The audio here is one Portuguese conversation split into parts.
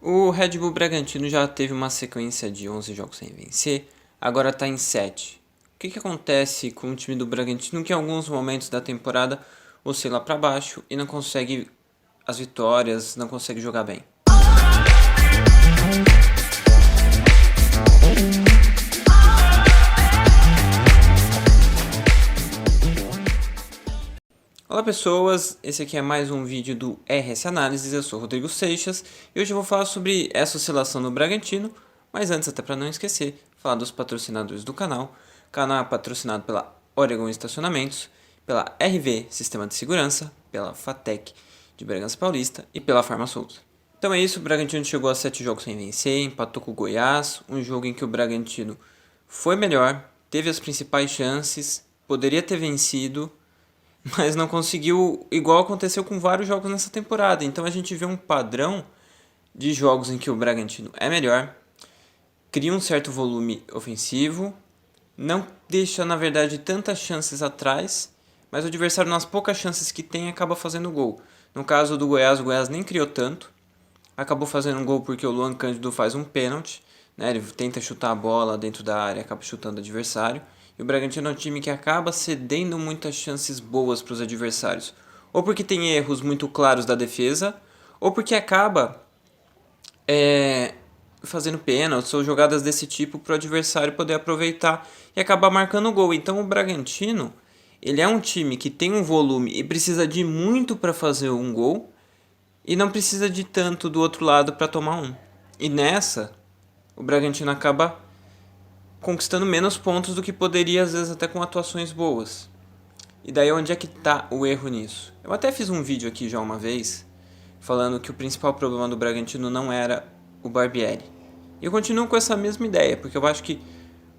O Red Bull Bragantino já teve uma sequência de 11 jogos sem vencer, agora está em 7. O que acontece com o time do Bragantino que em alguns momentos da temporada oscila para baixo e não consegue as vitórias, não consegue jogar bem? Olá pessoas, esse aqui é mais um vídeo do RS Análises, eu sou Rodrigo Seixas e hoje eu vou falar sobre essa oscilação do Bragantino, mas antes, até para não esquecer, falar dos patrocinadores do canal. O canal é patrocinado pela Oregon Estacionamentos, pela RV Sistema de Segurança, pela Fatec de Bragança Paulista e pela Farma Souza. Então é isso, o Bragantino chegou a 7 jogos sem vencer, empatou com o Goiás, um jogo em que o Bragantino foi melhor, teve as principais chances, poderia ter vencido, mas não conseguiu, igual aconteceu com vários jogos nessa temporada. Então a gente vê um padrão de jogos em que o Bragantino é melhor, cria um certo volume ofensivo, não deixa na verdade tantas chances atrás, mas o adversário nas poucas chances que tem acaba fazendo gol. No caso do Goiás, o Goiás nem criou tanto, acabou fazendo um gol porque o Luan Cândido faz um pênalti, né? Ele tenta chutar a bola dentro da área, acaba chutando o adversário. E o Bragantino é um time que acaba cedendo muitas chances boas para os adversários. Ou porque tem erros muito claros da defesa, ou porque acaba fazendo pênaltis ou jogadas desse tipo para o adversário poder aproveitar e acabar marcando o gol. Então o Bragantino, ele é um time que tem um volume e precisa de muito para fazer um gol e não precisa de tanto do outro lado para tomar um. E nessa, o Bragantino acaba conquistando menos pontos do que poderia, às vezes até com atuações boas. E daí onde é que está o erro nisso? Eu até fiz um vídeo aqui já uma vez, falando que o principal problema do Bragantino não era o Barbieri. E eu continuo com essa mesma ideia, porque eu acho que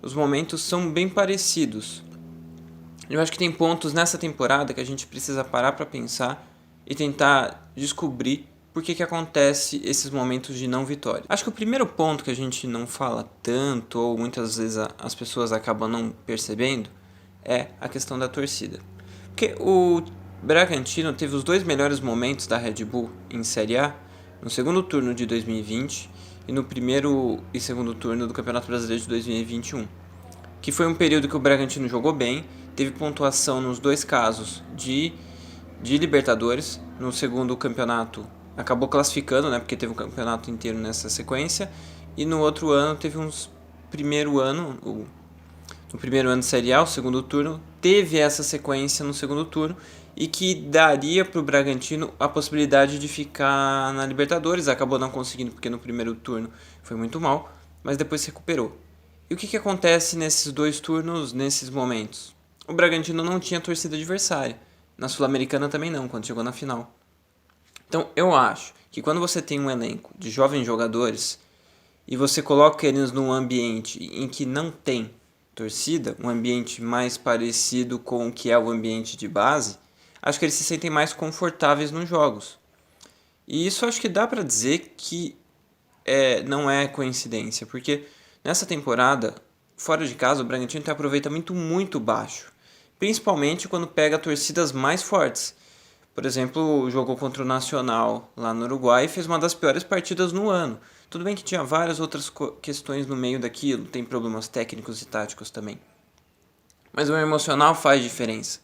os momentos são bem parecidos. Eu acho que tem pontos nessa temporada que a gente precisa parar para pensar e tentar descobrir por que acontece esses momentos de não vitória. Acho que o primeiro ponto que a gente não fala tanto, ou muitas vezes as pessoas acabam não percebendo, é a questão da torcida. Porque o Bragantino teve os dois melhores momentos da Red Bull em Série A, no segundo turno de 2020 e no primeiro e segundo turno do Campeonato Brasileiro de 2021. Que foi um período que o Bragantino jogou bem, teve pontuação nos dois casos de Libertadores. No segundo campeonato acabou classificando, né, porque teve o campeonato inteiro nessa sequência, e no outro ano teve no primeiro ano de Série A, o segundo turno, teve essa sequência no segundo turno, e que daria para o Bragantino a possibilidade de ficar na Libertadores. Acabou não conseguindo porque no primeiro turno foi muito mal, mas depois se recuperou. E o que acontece nesses dois turnos, nesses momentos? O Bragantino não tinha torcida adversária. Na Sul-Americana também não, quando chegou na final. Então eu acho que quando você tem um elenco de jovens jogadores e você coloca eles num ambiente em que não tem torcida, um ambiente mais parecido com o que é o ambiente de base, acho que eles se sentem mais confortáveis nos jogos. E isso acho que dá para dizer que não é coincidência, porque nessa temporada, fora de casa, o Bragantino tem um aproveitamento muito baixo, principalmente quando pega torcidas mais fortes. Por exemplo, jogou contra o Nacional lá no Uruguai e fez uma das piores partidas no ano. Tudo bem que tinha várias outras questões no meio daquilo, tem problemas técnicos e táticos também. Mas o emocional faz diferença.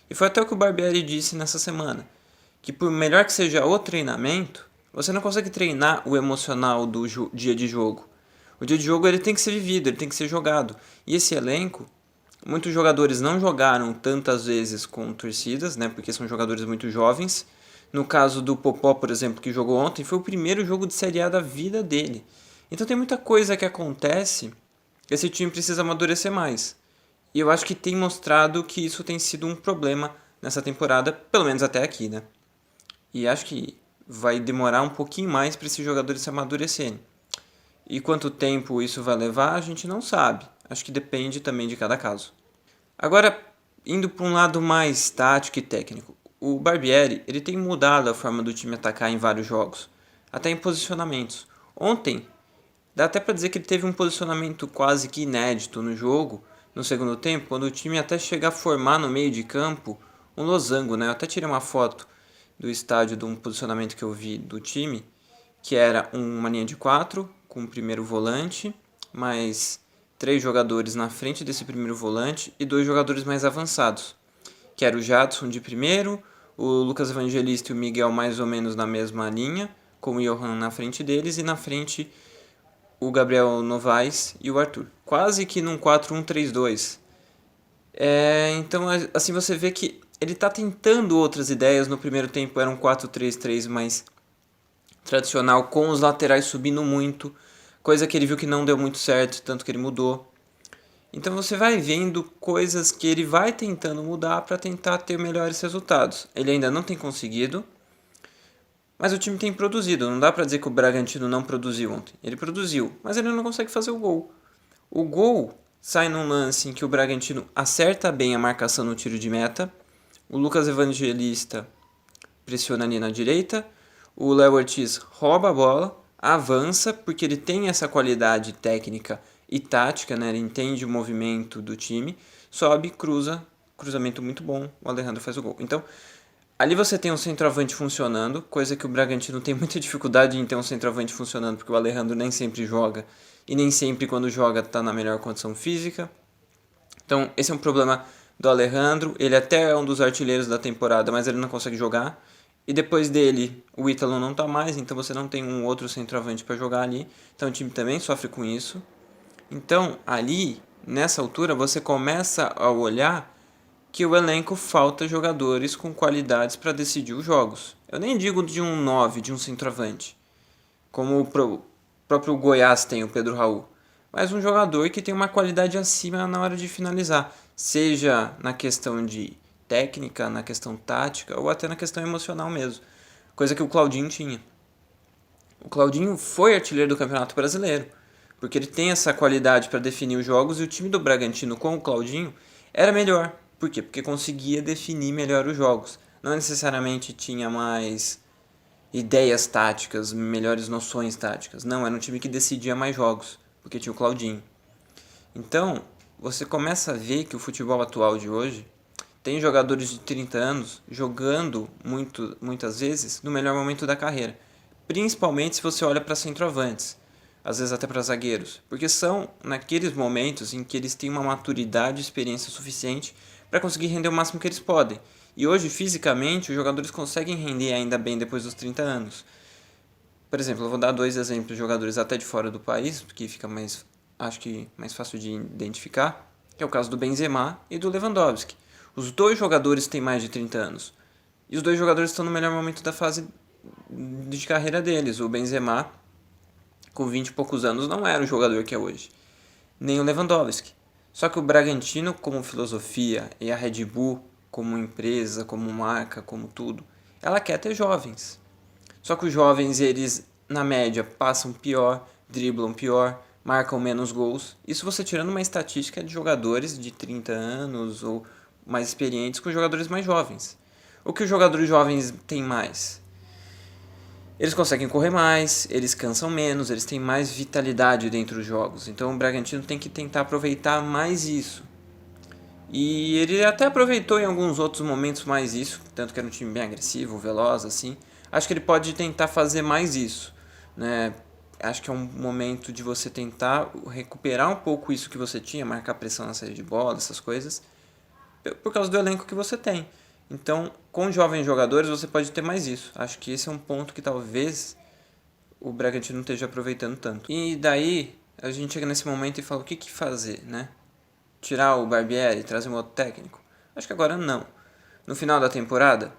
E foi até o que o Barbieri disse nessa semana, que por melhor que seja o treinamento, você não consegue treinar o emocional do dia de jogo. O dia de jogo ele tem que ser vivido, ele tem que ser jogado. E esse elenco, muitos jogadores não jogaram tantas vezes com torcidas, né, porque são jogadores muito jovens. No caso do Popó, por exemplo, que jogou ontem, foi o primeiro jogo de Série A da vida dele. Então tem muita coisa que acontece que esse time precisa amadurecer mais. E eu acho que tem mostrado que isso tem sido um problema nessa temporada, pelo menos até aqui, né? E acho que vai demorar um pouquinho mais para esses jogadores se amadurecerem. E quanto tempo isso vai levar, a gente não sabe. Acho que depende também de cada caso. Agora, indo para um lado mais tático e técnico. O Barbieri ele tem mudado a forma do time atacar em vários jogos, até em posicionamentos. Ontem, dá até para dizer que ele teve um posicionamento quase que inédito no jogo, no segundo tempo, quando o time até chega a formar no meio de campo um losango, né? Eu até tirei uma foto do estádio de um posicionamento que eu vi do time, que era uma linha de 4 com o primeiro volante, mais 3 jogadores na frente desse primeiro volante e 2 jogadores mais avançados, que era o Jadson de primeiro, o Lucas Evangelista e o Miguel mais ou menos na mesma linha, com o Johan na frente deles, e na frente o Gabriel Novaes e o Arthur. Quase que num 4-1-3-2. Então, assim, você vê que ele está tentando outras ideias. No primeiro tempo era um 4-3-3 mais tradicional, com os laterais subindo muito, coisa que ele viu que não deu muito certo, tanto que ele mudou. Então você vai vendo coisas que ele vai tentando mudar para tentar ter melhores resultados. Ele ainda não tem conseguido, mas o time tem produzido. Não dá para dizer que o Bragantino não produziu ontem. Ele produziu, mas ele não consegue fazer o gol. O gol sai num lance em que o Bragantino acerta bem a marcação no tiro de meta. O Lucas Evangelista pressiona ali na direita. O Léo Ortiz rouba a bola, avança, porque ele tem essa qualidade técnica e tática, né? Ele entende o movimento do time, sobe, cruza, cruzamento muito bom, o Alejandro faz o gol. Então, ali você tem um centroavante funcionando, coisa que o Bragantino tem muita dificuldade em ter um centroavante funcionando, porque o Alejandro nem sempre joga, e nem sempre quando joga está na melhor condição física. Então, esse é um problema do Alejandro. Ele até é um dos artilheiros da temporada, mas ele não consegue jogar. E depois dele, o Ítalo não está mais, então você não tem um outro centroavante para jogar ali. Então o time também sofre com isso. Então, ali, nessa altura, você começa a olhar que o elenco falta jogadores com qualidades para decidir os jogos. Eu nem digo de um 9, de um centroavante, como o próprio Goiás tem, o Pedro Raul, mas um jogador que tem uma qualidade acima na hora de finalizar, seja na questão de técnica, na questão tática ou até na questão emocional mesmo, coisa que o Claudinho tinha. O Claudinho foi artilheiro do Campeonato Brasileiro, porque ele tem essa qualidade para definir os jogos, e o time do Bragantino com o Claudinho era melhor. Por quê? Porque conseguia definir melhor os jogos. Não necessariamente tinha mais ideias táticas, melhores noções táticas. Não, era um time que decidia mais jogos, porque tinha o Claudinho. Então, você começa a ver que o futebol atual de hoje tem jogadores de 30 anos jogando muitas vezes no melhor momento da carreira. Principalmente se você olha para centroavantes, às vezes até para zagueiros, porque são naqueles momentos em que eles têm uma maturidade e experiência suficiente para conseguir render o máximo que eles podem. E hoje, fisicamente, os jogadores conseguem render ainda bem depois dos 30 anos. Por exemplo, eu vou dar 2 exemplos de jogadores até de fora do país, que fica acho que mais fácil de identificar, que é o caso do Benzema e do Lewandowski. Os dois jogadores têm mais de 30 anos. E os dois jogadores estão no melhor momento da fase de carreira deles. O Benzema, com 20 e poucos anos, não era o jogador que é hoje. Nem o Lewandowski. Só que o Bragantino, como filosofia, e a Red Bull, como empresa, como marca, como tudo, ela quer ter jovens. Só que os jovens, eles, na média, passam pior, driblam pior, marcam menos gols. Isso você tirando uma estatística de jogadores de 30 anos ou mais experientes com jogadores mais jovens. O que os jogadores jovens têm mais? Eles conseguem correr mais, eles cansam menos, eles têm mais vitalidade dentro dos jogos. Então o Bragantino tem que tentar aproveitar mais isso. E ele até aproveitou em alguns outros momentos mais isso, tanto que era um time bem agressivo, veloz, assim. Acho que ele pode tentar fazer mais isso, né? Acho que é um momento de você tentar recuperar um pouco isso que você tinha, marcar pressão na saída de bola, essas coisas, por causa do elenco que você tem. Então, com jovens jogadores, você pode ter mais isso. Acho que esse é um ponto que talvez o Bragantino não esteja aproveitando tanto. E daí, a gente chega nesse momento e fala, o que fazer, né? Tirar o Barbieri e trazer um outro técnico? Acho que agora não. No final da temporada,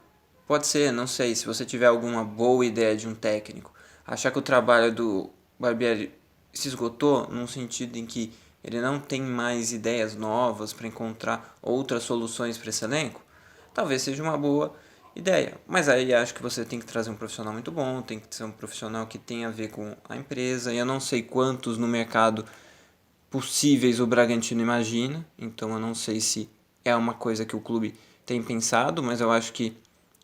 pode ser, não sei, se você tiver alguma boa ideia de um técnico, achar que o trabalho do Barbieri se esgotou, num sentido em que ele não tem mais ideias novas para encontrar outras soluções para esse elenco, talvez seja uma boa ideia. Mas aí acho que você tem que trazer um profissional muito bom, tem que ser um profissional que tenha a ver com a empresa, e eu não sei quantos no mercado possíveis o Bragantino imagina, então eu não sei se é uma coisa que o clube tem pensado, mas eu acho que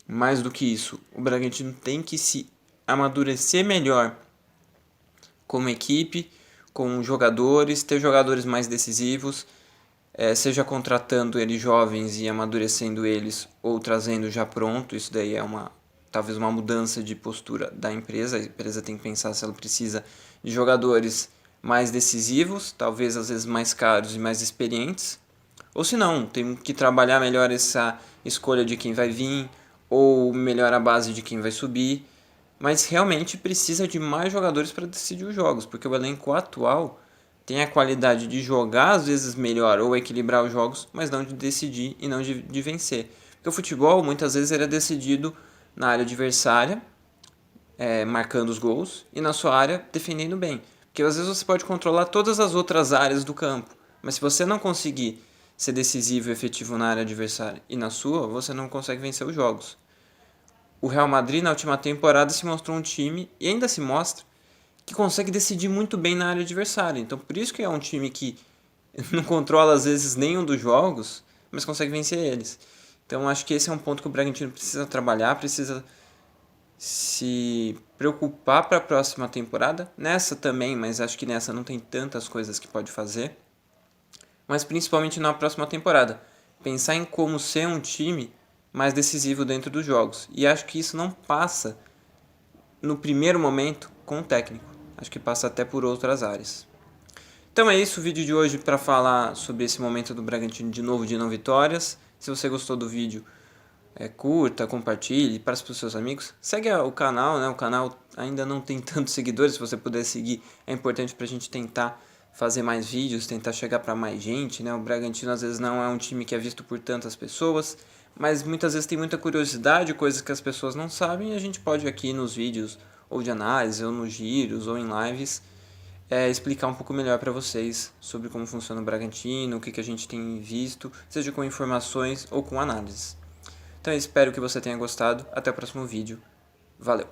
mais do que isso, o Bragantino tem que se amadurecer melhor como equipe, com jogadores, ter jogadores mais decisivos, seja contratando eles jovens e amadurecendo eles, ou trazendo já pronto, isso daí é uma talvez uma mudança de postura da empresa. A empresa tem que pensar se ela precisa de jogadores mais decisivos, talvez às vezes mais caros e mais experientes, ou se não, tem que trabalhar melhor essa escolha de quem vai vir, ou melhor a base de quem vai subir, mas realmente precisa de mais jogadores para decidir os jogos, porque o elenco atual tem a qualidade de jogar às vezes melhor ou equilibrar os jogos, mas não de decidir e não de vencer. Porque o futebol muitas vezes era decidido na área adversária, marcando os gols, e na sua área defendendo bem. Porque às vezes você pode controlar todas as outras áreas do campo, mas se você não conseguir ser decisivo e efetivo na área adversária e na sua, você não consegue vencer os jogos. O Real Madrid na última temporada se mostrou um time, e ainda se mostra, que consegue decidir muito bem na área adversária. Então por isso que é um time que não controla às vezes nenhum dos jogos, mas consegue vencer eles. Então acho que esse é um ponto que o Bragantino precisa trabalhar, precisa se preocupar para a próxima temporada. Nessa também, mas acho que nessa não tem tantas coisas que pode fazer. Mas principalmente na próxima temporada. Pensar em como ser um time mais decisivo dentro dos jogos. E acho que isso não passa, no primeiro momento, com o técnico. Acho que passa até por outras áreas. Então é isso o vídeo de hoje para falar sobre esse momento do Bragantino de novo de não vitórias. Se você gostou do vídeo, curta, compartilhe, passe para os seus amigos. Segue o canal, né? O canal ainda não tem tantos seguidores, se você puder seguir é importante para a gente tentar fazer mais vídeos, tentar chegar para mais gente, né? O Bragantino às vezes não é um time que é visto por tantas pessoas, mas muitas vezes tem muita curiosidade, coisas que as pessoas não sabem, e a gente pode aqui nos vídeos, ou de análise, ou nos giros, ou em lives, explicar um pouco melhor para vocês sobre como funciona o Bragantino, o que a gente tem visto, seja com informações ou com análises. Então eu espero que você tenha gostado. Até o próximo vídeo. Valeu!